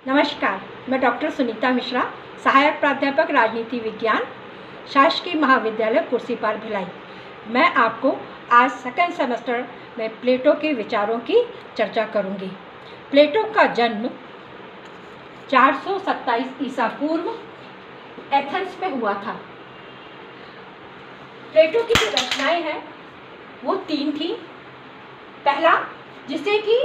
नमस्कार, मैं डॉक्टर सुनीता मिश्रा, सहायक प्राध्यापक राजनीति विज्ञान, शासकीय महाविद्यालय कुर्सीपार भिलाई। मैं आपको आज सेकंड सेमेस्टर में प्लेटो के विचारों की चर्चा करूंगी। प्लेटो का जन्म 427 ईसा पूर्व एथेंस में हुआ था। प्लेटो की जो रचनाएं हैं वो 3 थी। पहला, जिसे कि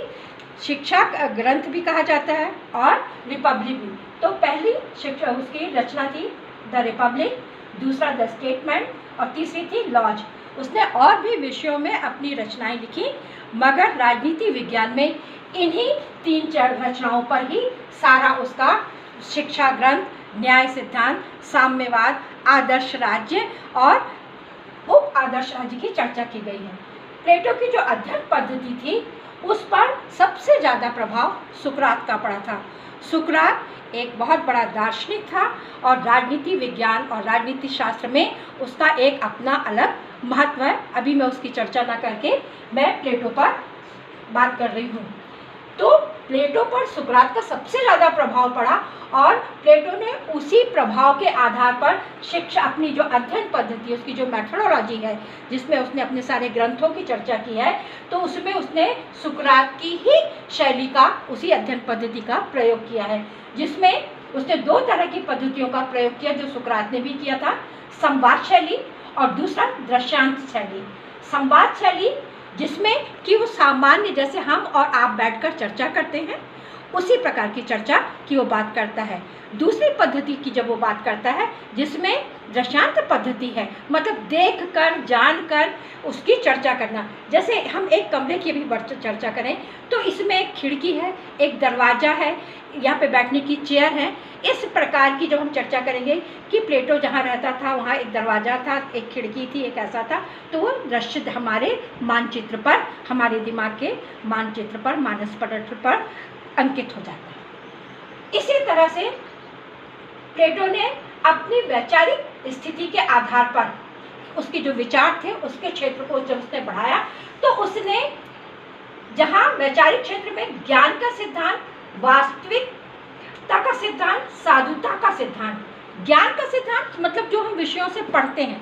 शिक्षा ग्रंथ भी कहा जाता है, और रिपब्लिक भी। तो पहली शिक्षा उसकी रचना थी द रिपब्लिक, दूसरा द स्टेटमेंट, और तीसरी थी लॉज। उसने और भी विषयों में अपनी रचनाएं लिखी, मगर राजनीति विज्ञान में इन्हीं 3-4 रचनाओं पर ही सारा उसका शिक्षा ग्रंथ, न्याय सिद्धांत, साम्यवाद, आदर्श राज्य और उप आदर्श राज्य की चर्चा की गई है। प्लेटो की जो अध्ययन पद्धति थी उस पर सबसे ज़्यादा प्रभाव सुकरात का पड़ा था। सुकरात एक बहुत बड़ा दार्शनिक था और राजनीति विज्ञान और राजनीति शास्त्र में उसका एक अपना अलग महत्व है। अभी मैं उसकी चर्चा ना करके मैं प्लेटो पर बात कर रही हूँ। तो प्लेटो पर सुकरात का सबसे ज़्यादा प्रभाव पड़ा और प्लेटो ने उसी प्रभाव के आधार पर शिक्षा, अपनी जो अध्ययन पद्धति, उसकी जो मेथोडोलॉजी है, जिसमें उसने अपने सारे ग्रंथों की चर्चा की है, तो उसमें उसने सुकरात की ही शैली का, उसी अध्ययन पद्धति का प्रयोग किया है, जिसमें उसने 2 तरह की पद्धतियों का प्रयोग किया जो सुकरात ने भी किया था। संवाद शैली और दूसरा दृश्यांत शैली। संवाद शैली जिसमें कि वो सामान्य, जैसे हम और आप बैठकर चर्चा करते हैं, उसी प्रकार की चर्चा की वो बात करता है। दूसरी पद्धति की जब वो बात करता है जिसमें दृश्यांत पद्धति है, मतलब देख कर, जान कर उसकी चर्चा करना। जैसे हम एक कमरे की भी चर्चा करें तो इसमें एक खिड़की है, एक दरवाज़ा है, यहाँ पे बैठने की चेयर है। इस प्रकार की जब हम चर्चा करेंगे कि प्लेटो जहाँ रहता था वहाँ एक दरवाज़ा था, एक खिड़की थी, एक ऐसा था, तो वो दृश्य हमारे मानचित्र पर, हमारे दिमाग के मानचित्र पर, मानस पटल पर अंकित हो जाता है। इसी तरह से प्लेटो ने अपनी वैचारिक स्थिति के आधार पर उसके जो विचार थे उसके क्षेत्र को जब उसने बढ़ाया, तो उसने जहाँ वैचारिक क्षेत्र में ज्ञान का सिद्धांत, वास्तविकता का सिद्धांत, साधुता का सिद्धांत, ज्ञान का सिद्धांत मतलब जो हम विषयों से पढ़ते हैं,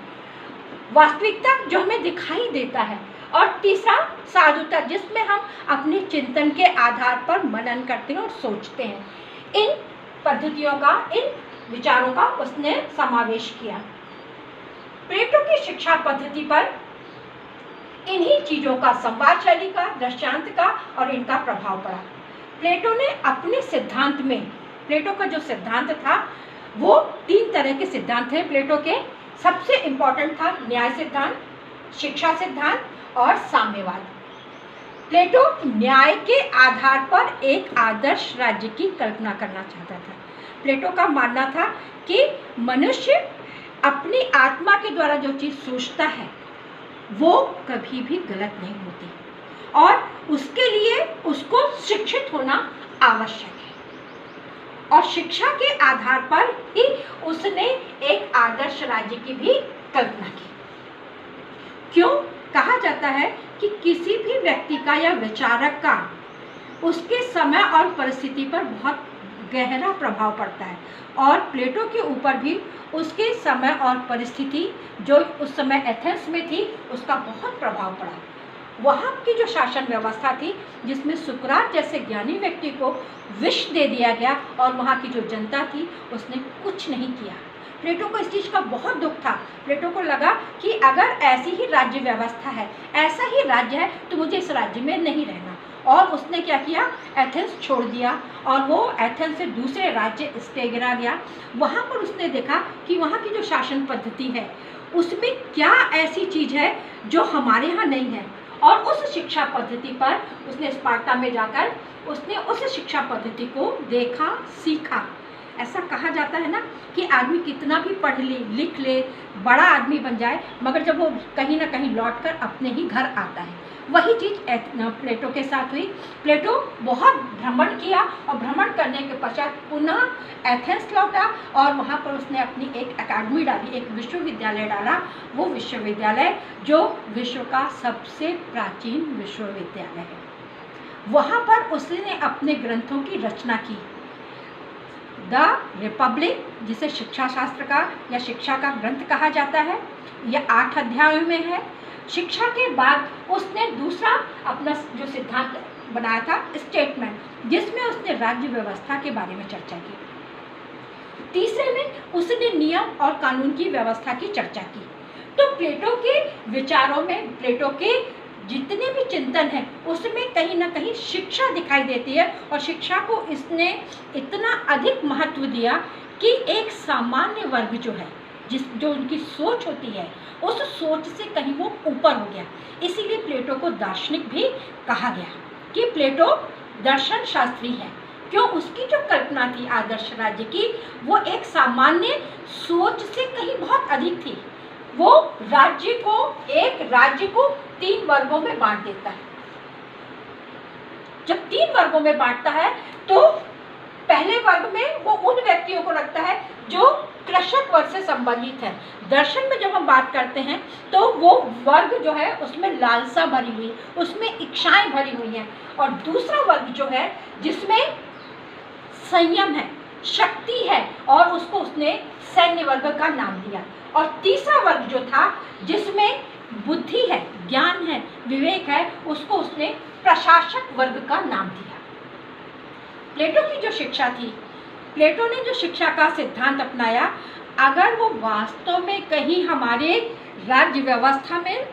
वास्तविकता जो हमें दिखाई देता है, और तीसरा साधुता जिसमें हम अपने चिंतन के आधार पर मनन करते हैं और सोचते हैं। इन पद्धतियों का, इन विचारों का उसने समावेश किया। प्लेटो की शिक्षा पद्धति पर इन्हीं चीज़ों का, संवाद शैली का, दृश्यांत का और इनका प्रभाव पड़ा। प्लेटो ने अपने सिद्धांत में, प्लेटो का जो सिद्धांत था वो 3 तरह के सिद्धांत थे प्लेटो के। सबसे इम्पोर्टेंट था न्याय सिद्धांत, शिक्षा सिद्धांत और साम्यवाद। प्लेटो न्याय के आधार पर एक आदर्श राज्य की कल्पना करना चाहता था। प्लेटो का मानना था कि मनुष्य अपनी आत्मा के द्वारा जो चीज़ सोचता है वो कभी भी गलत नहीं होती और उसके लिए उसको शिक्षित होना आवश्यक है, और शिक्षा के आधार पर ही उसने एक आदर्श राज्य की भी कल्पना की। क्यों कहा जाता है कि किसी भी व्यक्ति का या विचारक का उसके समय और परिस्थिति पर बहुत गहरा प्रभाव पड़ता है, और प्लेटो के ऊपर भी उसके समय और परिस्थिति जो उस समय एथेंस में थी उसका बहुत प्रभाव पड़ा। वहाँ की जो शासन व्यवस्था थी जिसमें सुकरात जैसे ज्ञानी व्यक्ति को विष दे दिया गया और वहाँ की जो जनता थी उसने कुछ नहीं किया। प्लेटो को इस चीज़ का बहुत दुख था। प्लेटो को लगा कि अगर ऐसी ही राज्य व्यवस्था है, ऐसा ही राज्य है, तो मुझे इस राज्य में नहीं रहना। और उसने क्या किया, एथेंस छोड़ दिया और वो एथेंस से दूसरे राज्य स्टेगिरा गया। वहाँ पर उसने देखा कि वहाँ की जो शासन पद्धति है उसमें क्या ऐसी चीज़ है जो हमारे यहाँ नहीं है, और उस शिक्षा पद्धति पर उसने स्पार्टा में जाकर उसने उस शिक्षा पद्धति को देखा, सीखा। ऐसा कहा जाता है ना कि आदमी कितना भी पढ़ ले, लिख ले, बड़ा आदमी बन जाए, मगर जब वो कहीं ना कहीं लौटकर अपने ही घर आता है। वही चीज़ प्लेटो के साथ हुई। प्लेटो बहुत भ्रमण किया और भ्रमण करने के पश्चात पुनः एथेंस लौटा और वहाँ पर उसने अपनी एक अकादमी डाली, एक विश्वविद्यालय डाला। वो विश्वविद्यालय जो विश्व का सबसे प्राचीन विश्वविद्यालय है। वहाँ पर उसने अपने ग्रंथों की रचना की। द रिपब्लिक, जिसे शिक्षा शास्त्र का या शिक्षा का ग्रंथ कहा जाता है, यह 8 अध्यायों में है। शिक्षा के बाद उसने दूसरा अपना जो सिद्धांत बनाया था, स्टेटमेंट, जिसमें उसने राज्य व्यवस्था के बारे में चर्चा की। तीसरे में उसने नियम और कानून की व्यवस्था की चर्चा की। तो प्लेटो के विचारों में, प्लेटो के जितने भी चिंतन है, उसमें कहीं ना कहीं शिक्षा दिखाई देती है, और शिक्षा को इसने इतना अधिक महत्व दिया कि एक सामान्य वर्ग जो है, जो उनकी सोच होती है, उस सोच से कहीं वो ऊपर हो गया। इसीलिए प्लेटो को दार्शनिक भी कहा गया कि प्लेटो दर्शन शास्त्री है। क्यों? उसकी जो कल्पना थी आदर्श राज्य की, वो एक सामान्य सोच से कहीं बहुत अधिक थी। वो एक राज्य को 3 वर्गों में बांट देता है। जब 3 वर्गों में बांटता है तो पहले वर्ग में वो उन व्यक्तियों को रखता है जो कृषक वर्ग से संबंधित है। दर्शन में जब हम बात करते हैं तो वो वर्ग जो है उसमें लालसा भरी हुई, उसमें इच्छाएं भरी हुई हैं। और दूसरा वर्ग जो है जिसमें संयम है, शक्ति है, और उसको उसने सैन्य वर्ग का नाम दिया। और तीसरा वर्ग जो था जिसमें बुद्धि है, ज्ञान है, विवेक है, उसको उसने प्रशासक वर्ग का नाम दिया। प्लेटो की जो शिक्षा थी, प्लेटो ने जो शिक्षा का सिद्धांत अपनाया, अगर वो वास्तव में कहीं हमारे राज्य व्यवस्था में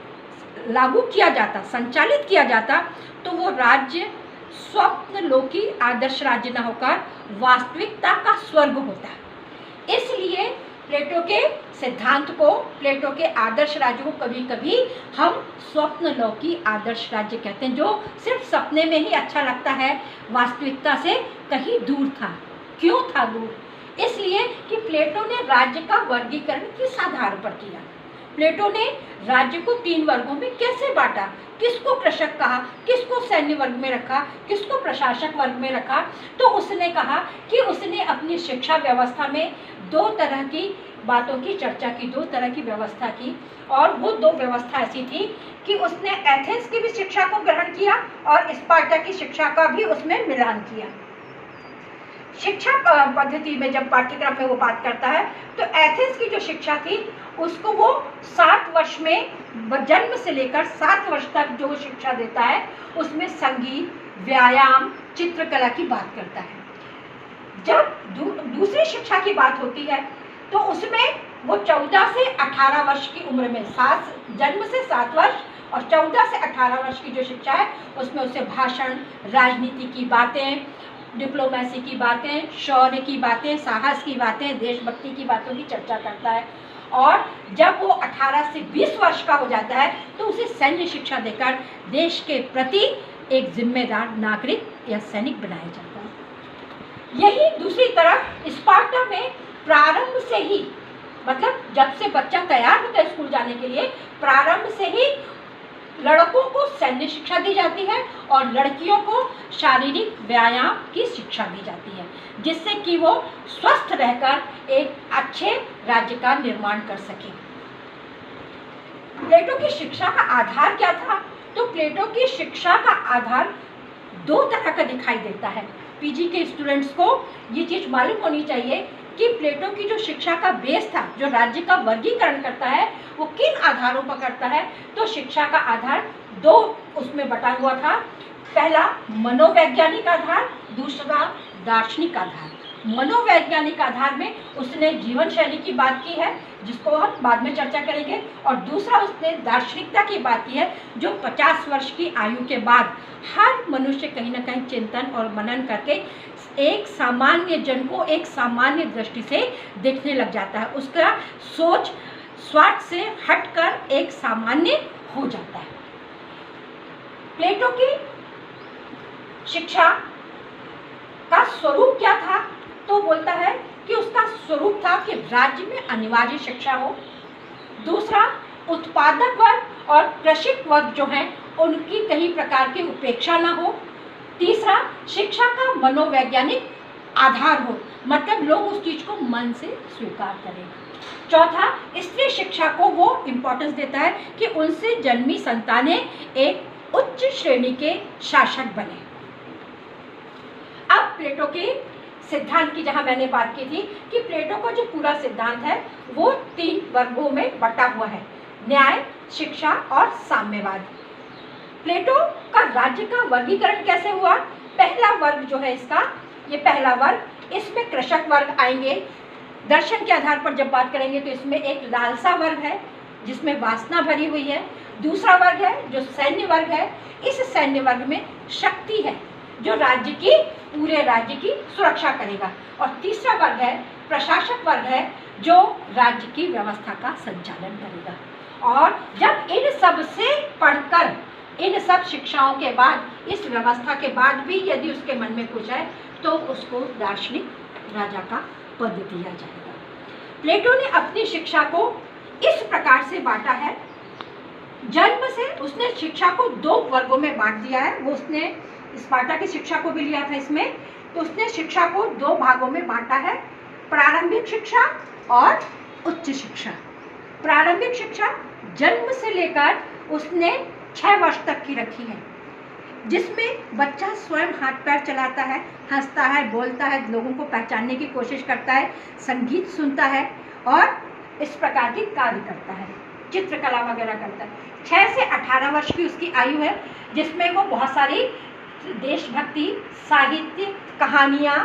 लागू किया जाता, संचालित किया जाता, तो वो राज्य स्वप्नलोकी आदर्श राज्य न होकर वास्तविकता का स्वर्ग होता। इसलिए प्लेटो के सिद्धांत को, प्लेटो के आदर्श राज्य को कभी कभी हम स्वप्नलोकी आदर्श राज्य कहते हैं, जो सिर्फ सपने में ही अच्छा लगता है, वास्तविकता से कहीं दूर था। क्यों था दूर? इसलिए कि प्लेटो ने राज्य का वर्गीकरण किस आधार पर किया। प्लेटो ने राज्य को 3 वर्गों में कैसे बांटा, किसको कृषक कहा, किसको सैन्य वर्ग में रखा, किसको प्रशासक वर्ग में रखा। तो उसने कहा कि उसने अपनी शिक्षा व्यवस्था में 2 तरह की बातों की चर्चा की, 2 तरह की व्यवस्था की। और वो 2 व्यवस्था ऐसी थी कि उसने एथेंस की भी शिक्षा को ग्रहण किया और स्पार्टा की शिक्षा का भी उसमें मिलान किया। शिक्षा पद्धति में जब पाठ्यक्रम में वो बात करता है तो एथेंस की जो शिक्षा थी उसको वो 7 वर्ष में, जन्म से लेकर 7 वर्ष तक जो शिक्षा देता है, उसमें संगीत, व्यायाम, चित्रकला की बात करता है। जब दूसरी शिक्षा की बात होती है तो उसमें वो 14 से 18 वर्ष की उम्र में, जन्म से 7 वर्ष और 14 से 18 वर्ष की जो शिक्षा है, उसमें उसे भाषण, राजनीति की बातें, डिप्लोमेसी की बातें, शौर्य की बातें, साहस की बातें, देशभक्ति की बातों की चर्चा करता है। और जब वो 18 से 20 वर्ष का हो जाता है तो उसे सैन्य शिक्षा देकर देश के प्रति एक जिम्मेदार नागरिक या सैनिक बनाया जाता है। यही दूसरी तरफ स्पार्टा में प्रारंभ से ही, मतलब जब से बच्चा तैयार होता है स्कूल जाने के लिए, प्रारंभ से ही लड़कों को सैन्य शिक्षा दी जाती है और लड़कियों को शारीरिक व्यायाम की शिक्षा दी जाती है, जिससे कि वो स्वस्थ रहकर एक अच्छे राज्य का निर्माण कर सके। प्लेटो की शिक्षा का आधार क्या था? तो प्लेटो की शिक्षा का आधार 2 तरह का दिखाई देता है। पीजी के स्टूडेंट्स को ये चीज़ मालूम होनी चाहिए कि प्लेटो की जो शिक्षा का बेस था, जो राज्य का वर्गीकरण करता है, वो किन आधारों पर करता है। तो शिक्षा का आधार 2 उसमें बटा हुआ था। पहला मनोवैज्ञानिक आधार, दूसरा दार्शनिक आधार। मनोवैज्ञानिक आधार में उसने जीवन शैली की बात की है, जिसको हम बाद में चर्चा करेंगे, और दूसरा उसने दार्शनिकता की बात की है, जो 50 वर्ष की आयु के बाद हर मनुष्य कहीं ना कहीं चिंतन और मनन करके एक सामान्य जन को एक सामान्य दृष्टि से देखने लग जाता है, उसका सोच स्वार्थ से हटकर एक सामान्य हो जाता है। प्लेटो की शिक्षा का स्वरूप क्या था? तो बोलता है कि उसका स्वरूप था कि राज्य में अनिवार्य शिक्षा हो, दूसरा उत्पादक वर्ग और कृषक वर्ग जो हैं उनकी कहीं प्रकार की उपेक्षा ना हो, तीसरा शिक्षा का मनोवैज्ञानिक आधार हो, मतलब लोग उस चीज को मन से स्वीकार करें, चौथा स्त्री शिक्षा को वो इम्पोर्टेंस देता है कि उनसे जन्मी संतानें एक उच्च श्रेणी के शासक बने। अब प्लेटो के सिद्धांत की जहाँ मैंने बात की थी कि प्लेटो का जो पूरा सिद्धांत है वो 3 वर्गों में बटा हुआ है, न्याय, शिक्षा और साम्यवाद। प्लेटो का राज्य का वर्गीकरण कैसे हुआ? पहला वर्ग जो है इसका, ये पहला वर्ग, इसमें कृषक वर्ग आएंगे। दर्शन के आधार पर जब बात करेंगे तो इसमें एक लालसा वर्ग है जिसमें वासना भरी हुई है। दूसरा वर्ग है जो सैन्य वर्ग है, इस सैन्य वर्ग में शक्ति है जो राज्य की, पूरे राज्य की सुरक्षा करेगा। और तीसरा वर्ग है प्रशासक वर्ग है जो राज्य की व्यवस्था का संचालन करेगा। और जब इन सब से पढ़कर, इन सब शिक्षाओं के बाद, इस व्यवस्था के बाद भी यदि उसके मन में कुछ है तो उसको दार्शनिक राजा का पद दिया जाएगा। प्लेटो ने अपनी शिक्षा को इस प्रकार से बांटा है, जन्म से उसने शिक्षा को 2 वर्गों में बांट दिया है। वो उसने स्पार्टा की शिक्षा को भी लिया था इसमें, तो उसने शिक्षा को 2 भागों में बांटा है, प्रारंभिक शिक्षा और उच्च शिक्षा। प्रारंभिक शिक्षा जन्म से लेकर उसने 6 वर्ष तक की रखी है, जिसमें बच्चा स्वयं हाथ पैर चलाता है, हंसता है, बोलता है, लोगों को पहचानने की कोशिश करता है, संगीत सुनता है और इस प्रकार की कार्य करता है, चित्रकला वगैरह करता है। 6 से 18 वर्ष की उसकी आयु है, जिसमें वो बहुत सारी देशभक्ति, साहित्य, कहानियाँ,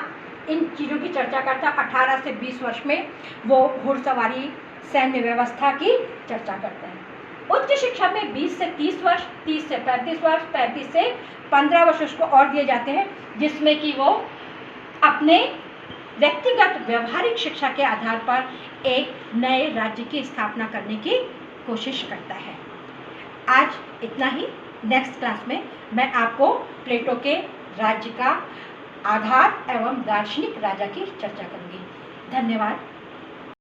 इन चीज़ों की चर्चा करता है। 18 से 20 वर्ष में वो घुड़सवारी, सैन्य व्यवस्था की चर्चा करता है। उच्च शिक्षा में 20 से 30 वर्ष, 30 से 35 वर्ष, 35 से 15 वर्ष उसको और दिए जाते हैं, जिसमें कि वो अपने व्यक्तिगत व्यवहारिक शिक्षा के आधार पर एक नए राज्य की स्थापना करने की कोशिश करता है। आज इतना ही। नेक्स्ट क्लास में मैं आपको प्लेटो के राज्य का आधार एवं दार्शनिक राजा की चर्चा करूँगी। धन्यवाद।